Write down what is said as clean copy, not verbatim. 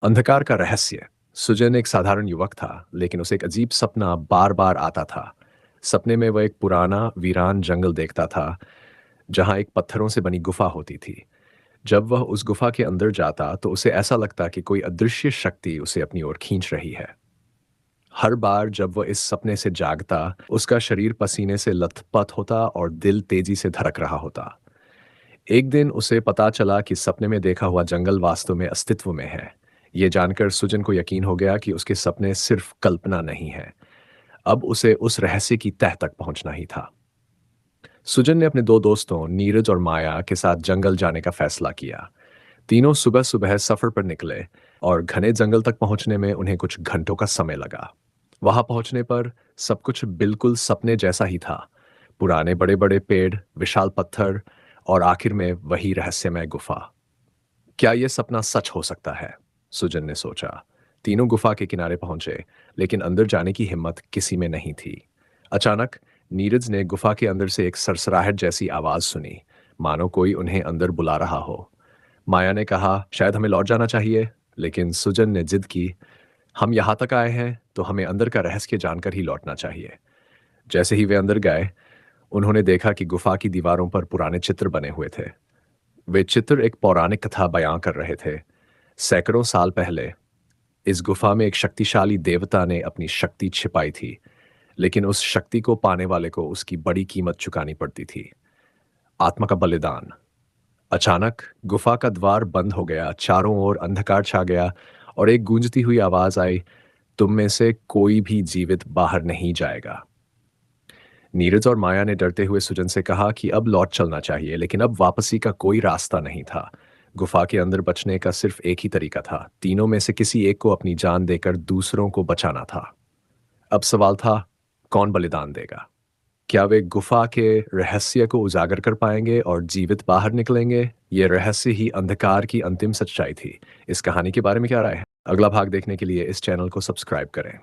अंधकार का रहस्य। सुजन एक साधारण युवक था, लेकिन उसे एक अजीब सपना बार बार आता था। सपने में वह एक पुराना वीरान जंगल देखता था, जहां एक पत्थरों से बनी गुफा होती थी। जब वह उस गुफा के अंदर जाता तो उसे ऐसा लगता कि कोई अदृश्य शक्ति उसे अपनी ओर खींच रही है। हर बार जब वह इस सपने से जागता, उसका शरीर पसीने से लथपथ होता और दिल तेजी से धड़क रहा होता। एक दिन उसे पता चला कि सपने में देखा हुआ जंगल वास्तव में अस्तित्व में है। ये जानकर सुजन को यकीन हो गया कि उसके सपने सिर्फ कल्पना नहीं है। अब उसे उस रहस्य की तह तक पहुंचना ही था। सुजन ने अपने दो दोस्तों नीरज और माया के साथ जंगल जाने का फैसला किया। तीनों सुबह सुबह सफर पर निकले और घने जंगल तक पहुंचने में उन्हें कुछ घंटों का समय लगा। वहां पहुंचने पर सब कुछ बिल्कुल सपने जैसा ही था। पुराने बड़े बड़े पेड़, विशाल पत्थर और आखिर में वही रहस्यमय गुफा। क्या यह सपना सच हो सकता है? सुजन ने सोचा। तीनों गुफा के किनारे पहुंचे, लेकिन अंदर जाने की हिम्मत किसी में नहीं थी। अचानक नीरज ने गुफा के अंदर से एक सरसराहट जैसी आवाज सुनी, मानो कोई उन्हें अंदर बुला रहा हो। माया ने कहा, शायद हमें लौट जाना चाहिए, लेकिन सुजन ने जिद की, हम यहां तक आए हैं तो हमें अंदर का रहस्य जानकर ही लौटना चाहिए। जैसे ही वे अंदर गए, उन्होंने देखा कि गुफा की दीवारों पर पुराने चित्र बने हुए थे। वे चित्र एक पौराणिक कथा बयां कर रहे थे। सैकड़ों साल पहले इस गुफा में एक शक्तिशाली देवता ने अपनी शक्ति छिपाई थी, लेकिन उस शक्ति को पाने वाले को उसकी बड़ी कीमत चुकानी पड़ती थी, आत्मा का बलिदान। अचानक गुफा का द्वार बंद हो गया, चारों ओर अंधकार छा गया और एक गूंजती हुई आवाज आई, तुम में से कोई भी जीवित बाहर नहीं जाएगा। नीरज और माया ने डरते हुए सुजन से कहा कि अब लौट चलना चाहिए, लेकिन अब वापसी का कोई रास्ता नहीं था। गुफा के अंदर बचने का सिर्फ एक ही तरीका था, तीनों में से किसी एक को अपनी जान देकर दूसरों को बचाना था। अब सवाल था, कौन बलिदान देगा? क्या वे गुफा के रहस्य को उजागर कर पाएंगे और जीवित बाहर निकलेंगे? ये रहस्य ही अंधकार की अंतिम सच्चाई थी। इस कहानी के बारे में क्या राय है? अगला भाग देखने के लिए इस चैनल को सब्सक्राइब करें।